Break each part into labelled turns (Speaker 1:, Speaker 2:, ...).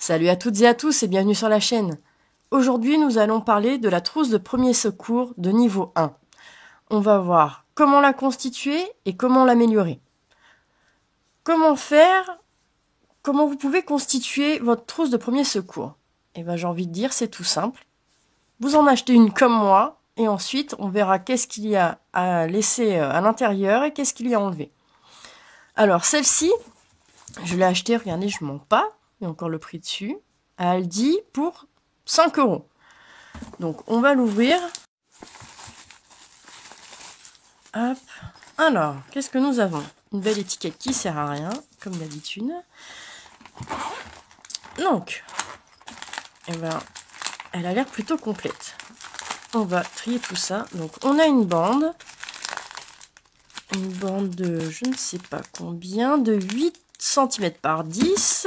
Speaker 1: Salut à toutes et à tous et bienvenue sur la chaîne. Aujourd'hui, nous allons parler de la trousse de premier secours de niveau 1. On va voir comment la constituer et comment l'améliorer. Comment faire? Comment vous pouvez constituer votre trousse de premier secours? Eh bien, j'ai envie de dire, c'est tout simple. Vous en achetez une comme moi et ensuite, on verra qu'est-ce qu'il y a à laisser à l'intérieur et qu'est-ce qu'il y a à enlever. Alors, celle-ci, je l'ai achetée, regardez, je ne mens pas, il y a encore le prix dessus, à Aldi pour 5 €. Donc, on va l'ouvrir. Hop. Alors, qu'est-ce que nous avons? Une belle étiquette qui sert à rien, comme d'habitude. Donc, eh ben, elle a l'air plutôt complète. On va trier tout ça. Donc, on a une bande de je ne sais pas combien, de 8 cm par 10.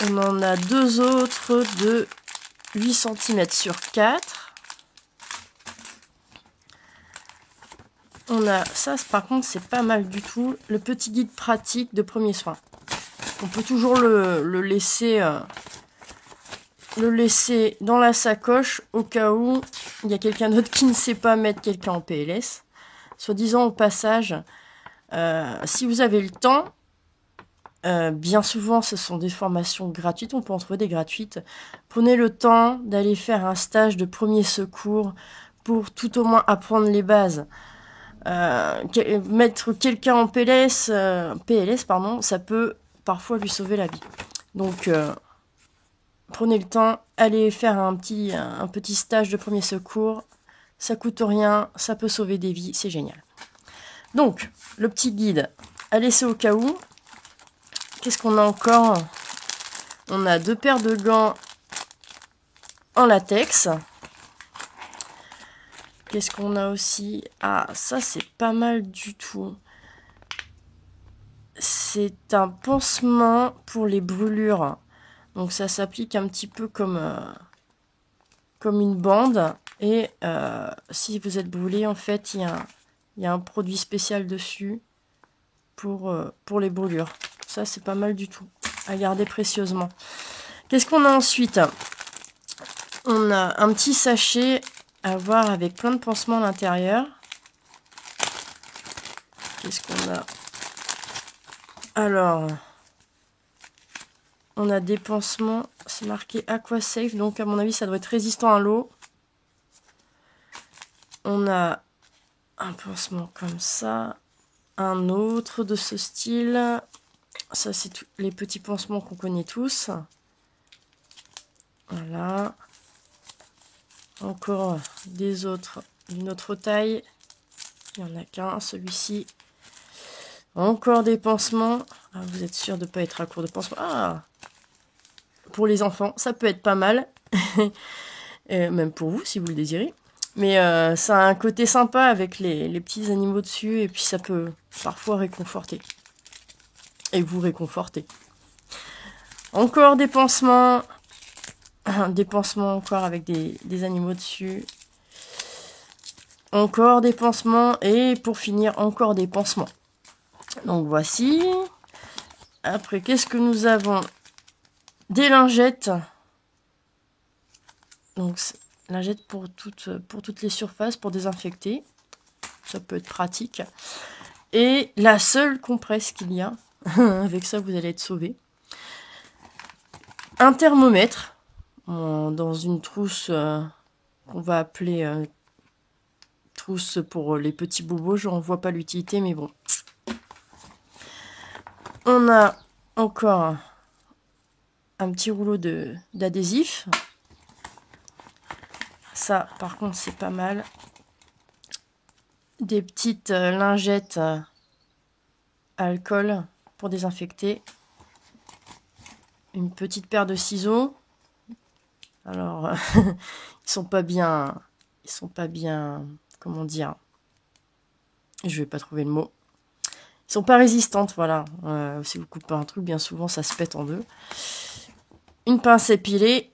Speaker 1: On en a deux autres de 8 cm sur 4. On a ça, par contre, c'est pas mal du tout. Le petit guide pratique de premiers soins. On peut toujours le laisser dans la sacoche au cas où il y a quelqu'un d'autre qui ne sait pas mettre quelqu'un en PLS. Soit disant au passage, si vous avez le temps, bien souvent ce sont des formations gratuites, on peut en trouver des gratuites. Prenez le temps d'aller faire un stage de premier secours pour tout au moins apprendre les bases. Mettre quelqu'un en PLS, ça peut parfois lui sauver la vie. Donc, prenez le temps, allez faire un petit stage de premier secours. Ça coûte rien, ça peut sauver des vies, c'est génial. Donc, le petit guide à laisser au cas où. Qu'est-ce qu'on a encore? On a 2 paires de gants en latex. Qu'est-ce qu'on a aussi? Ah, ça c'est pas mal du tout. C'est un pansement pour les brûlures. Donc ça s'applique un petit peu comme une bande. Et si vous êtes brûlé, en fait, il y a un produit spécial dessus pour les brûlures. Ça, c'est pas mal du tout. À garder précieusement. Qu'est-ce qu'on a ensuite? On a un petit sachet à voir avec plein de pansements à l'intérieur. Qu'est-ce qu'on a? Alors, on a des pansements, c'est marqué Aquasafe, donc à mon avis ça doit être résistant à l'eau. On a un pansement comme ça, un autre de ce style. Ça c'est les petits pansements qu'on connaît tous. Voilà. Encore des autres d'une autre taille. Il n'y en a qu'un, celui-ci. Encore des pansements. Ah, vous êtes sûr de ne pas être à court de pansements? Ah, pour les enfants, ça peut être pas mal. Même pour vous, si vous le désirez. Mais ça a un côté sympa avec les petits animaux dessus. Et puis ça peut parfois réconforter. Et vous réconforter. Encore des pansements. Des pansements encore avec des animaux dessus. Encore des pansements. Et pour finir, encore des pansements. Donc voici. Après, qu'est-ce que nous avons? Des lingettes. Donc, lingettes pour toutes les surfaces, pour désinfecter. Ça peut être pratique. Et la seule compresse qu'il y a. Avec ça, vous allez être sauvé. Un thermomètre. Dans une trousse qu'on va appeler trousse pour les petits bobos. Je n'en vois pas l'utilité, mais bon. On a encore un petit rouleau d'adhésif. Ça, par contre, c'est pas mal. Des petites lingettes alcool pour désinfecter. Une petite paire de ciseaux. Alors, ils sont pas bien, comment dire? Je vais pas trouver le mot. Ils sont pas résistantes, voilà. Si vous coupez un truc, bien souvent, ça se pète en deux. Une pince épilée.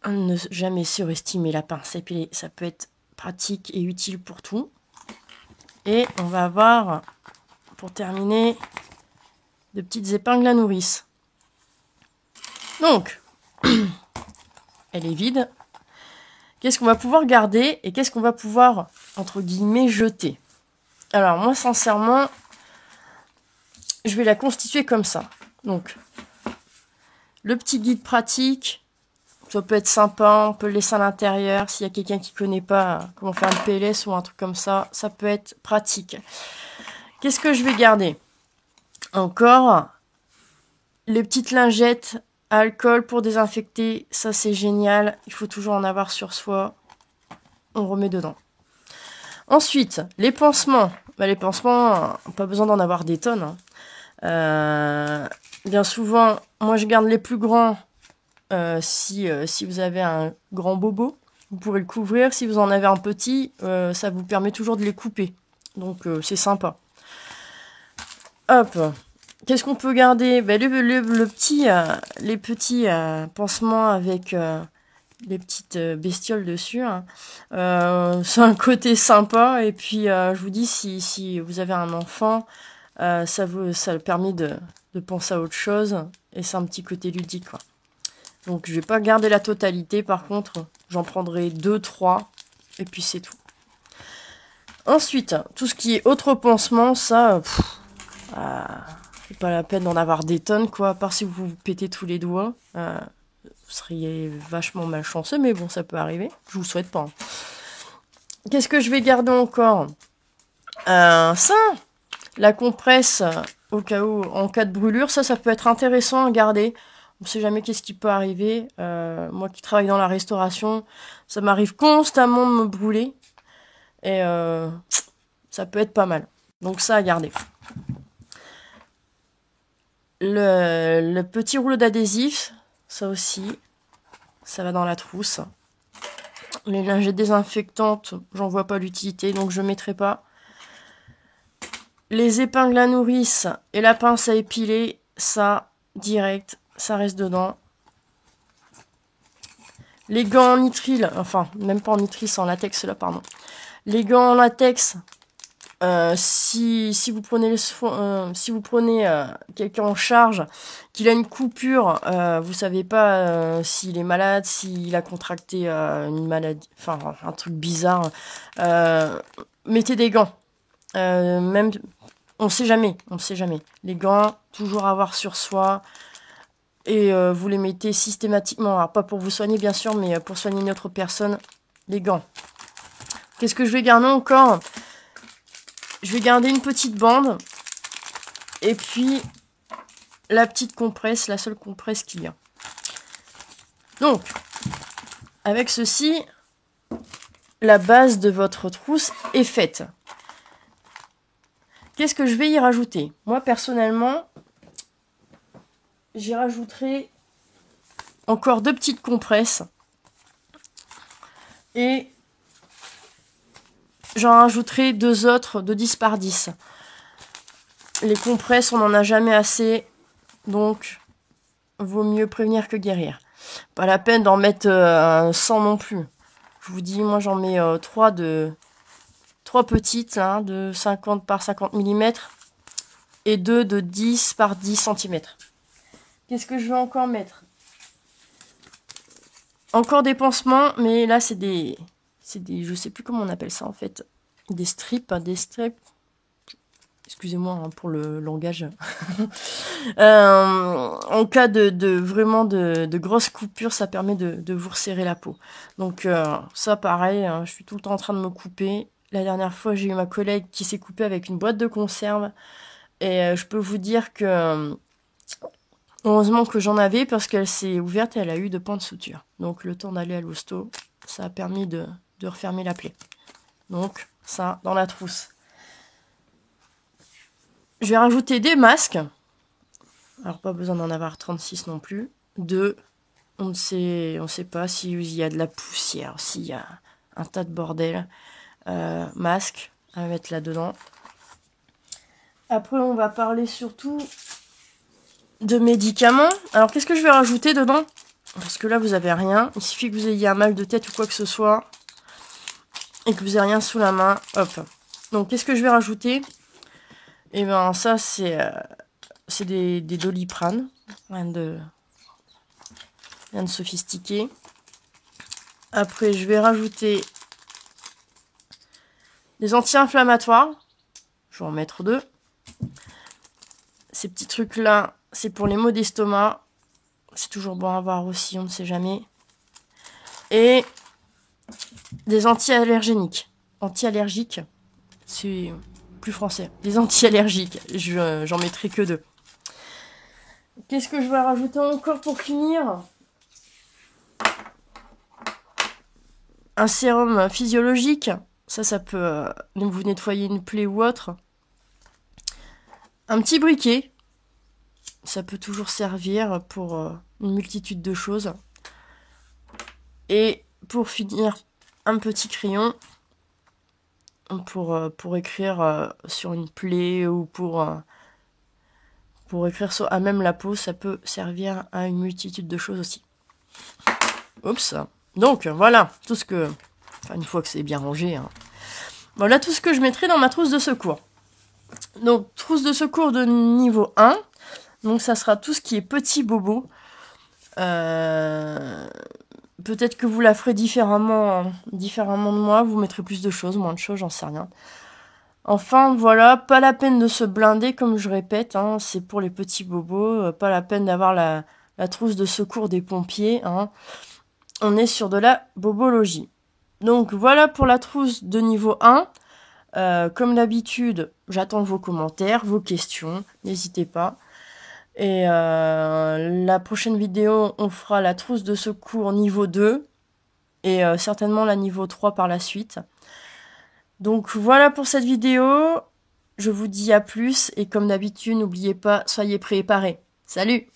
Speaker 1: Ne jamais surestimer la pince épilée. Ça peut être pratique et utile pour tout. Et on va avoir, pour terminer, de petites épingles à nourrice. Donc, elle est vide. Qu'est-ce qu'on va pouvoir garder et qu'est-ce qu'on va pouvoir, entre guillemets, jeter? Alors, moi, sincèrement, je vais la constituer comme ça. Donc, le petit guide pratique, ça peut être sympa, on peut le laisser à l'intérieur. S'il y a quelqu'un qui ne connaît pas comment faire une PLS ou un truc comme ça, ça peut être pratique. Qu'est-ce que je vais garder? Encore, les petites lingettes à alcool pour désinfecter, ça c'est génial. Il faut toujours en avoir sur soi. On remet dedans. Ensuite, les pansements. Les pansements, pas besoin d'en avoir des tonnes. Bien souvent, moi je garde les plus grands. Si vous avez un grand bobo, vous pourrez le couvrir. Si vous en avez un petit, ça vous permet toujours de les couper. Donc c'est sympa. Hop. Qu'est-ce qu'on peut garder? Les petits pansements avec les petites bestioles dessus. Hein. C'est un côté sympa. Et puis, je vous dis, si vous avez un enfant, ça permet de penser à autre chose. Et c'est un petit côté ludique. Quoi. Donc, je vais pas garder la totalité. Par contre, j'en prendrai 2, 3. Et puis, c'est tout. Ensuite, tout ce qui est autre pansement, ça... c'est pas la peine d'en avoir des tonnes, quoi. À part si vous vous pétez tous les doigts. Vous seriez vachement malchanceux, mais bon, ça peut arriver. Je vous souhaite pas. Hein. Qu'est-ce que je vais garder encore? Ça, la compresse, au cas où, en cas de brûlure, ça peut être intéressant à garder. On sait jamais qu'est-ce qui peut arriver. Moi qui travaille dans la restauration, ça m'arrive constamment de me brûler. Et ça peut être pas mal. Donc ça à garder. Le petit rouleau d'adhésif, ça aussi, ça va dans la trousse. Les lingettes désinfectantes, j'en vois pas l'utilité, donc je ne mettrai pas. Les épingles à nourrice et la pince à épiler, ça, direct, ça reste dedans. Les gants en nitrile, enfin, même pas en nitrile, c'est en latex là, pardon. Les gants en latex, si vous prenez quelqu'un en charge, qu'il a une coupure, vous savez pas s'il est malade, s'il a contracté une maladie, enfin un truc bizarre, mettez des gants. Même, on sait jamais. Les gants, toujours avoir sur soi. Et vous les mettez systématiquement. Alors, pas pour vous soigner, bien sûr, mais pour soigner une autre personne. Les gants. Qu'est-ce que je vais garder encore? Je vais garder une petite bande. Et puis, la petite compresse, la seule compresse qu'il y a. Donc, avec ceci, la base de votre trousse est faite. Qu'est-ce que je vais y rajouter? Moi, personnellement, j'y rajouterai encore 2 petites compresses. Et j'en rajouterai 2 autres de 10 par 10. Les compresses, on n'en a jamais assez. Donc, vaut mieux prévenir que guérir. Pas la peine d'en mettre 100 non plus. Je vous dis, moi j'en mets 3 petites, là, de 50 par 50 mm. Et 2 de 10 par 10 cm. Qu'est-ce que je vais encore mettre? Encore des pansements, mais là c'est des... Je sais plus comment on appelle ça en fait. Des strips. Excusez-moi hein, pour le langage. En cas de grosses coupures, ça permet de vous resserrer la peau. Donc ça pareil, hein, je suis tout le temps en train de me couper. La dernière fois, j'ai eu ma collègue qui s'est coupée avec une boîte de conserve. Et je peux vous dire que heureusement que j'en avais parce qu'elle s'est ouverte et elle a eu 2 points de suture. Donc le temps d'aller à l'hosto, ça a permis de refermer la plaie. Donc ça, dans la trousse. Je vais rajouter des masques. Alors pas besoin d'en avoir 36 non plus. 2, on ne sait pas s'il y a de la poussière, s'il y a un tas de bordel. Masque à mettre là-dedans. Après on va parler surtout de médicaments. Alors qu'est-ce que je vais rajouter dedans? Parce que là vous avez rien. Il suffit que vous ayez un mal de tête ou quoi que ce soit. Et que vous ayez rien sous la main. Hop. Donc qu'est-ce que je vais rajouter? Et bien ça c'est des Doliprane. Rien de rien de sophistiqué. Après, je vais rajouter des anti-inflammatoires. Je vais en mettre 2. Ces petits trucs-là, c'est pour les maux d'estomac. C'est toujours bon à avoir aussi, on ne sait jamais. Et des anti-allergéniques. Anti-allergiques, c'est plus français. Des anti-allergiques, j'en mettrai que 2. Qu'est-ce que je vais rajouter encore pour finir? Un sérum physiologique. Ça peut vous nettoyer une plaie ou autre. Un petit briquet. Ça peut toujours servir pour une multitude de choses. Et pour finir, un petit crayon pour écrire sur une plaie ou pour écrire à même la peau. Ça peut servir à une multitude de choses aussi. Oups. Donc voilà, tout ce que... Enfin, une fois que c'est bien rangé. Hein. Voilà tout ce que je mettrai dans ma trousse de secours. Donc, trousse de secours de niveau 1. Donc, ça sera tout ce qui est petit bobo. Peut-être que vous la ferez différemment de moi. Vous mettrez plus de choses, moins de choses, j'en sais rien. Enfin, voilà, pas la peine de se blinder, comme je répète. Hein, c'est pour les petits bobos. Pas la peine d'avoir la trousse de secours des pompiers. Hein. On est sur de la bobologie. Donc, voilà pour la trousse de niveau 1. Comme d'habitude, j'attends vos commentaires, vos questions, n'hésitez pas. Et la prochaine vidéo, on fera la trousse de secours niveau 2 et certainement la niveau 3 par la suite. Donc voilà pour cette vidéo, je vous dis à plus et comme d'habitude, n'oubliez pas, soyez préparés. Salut!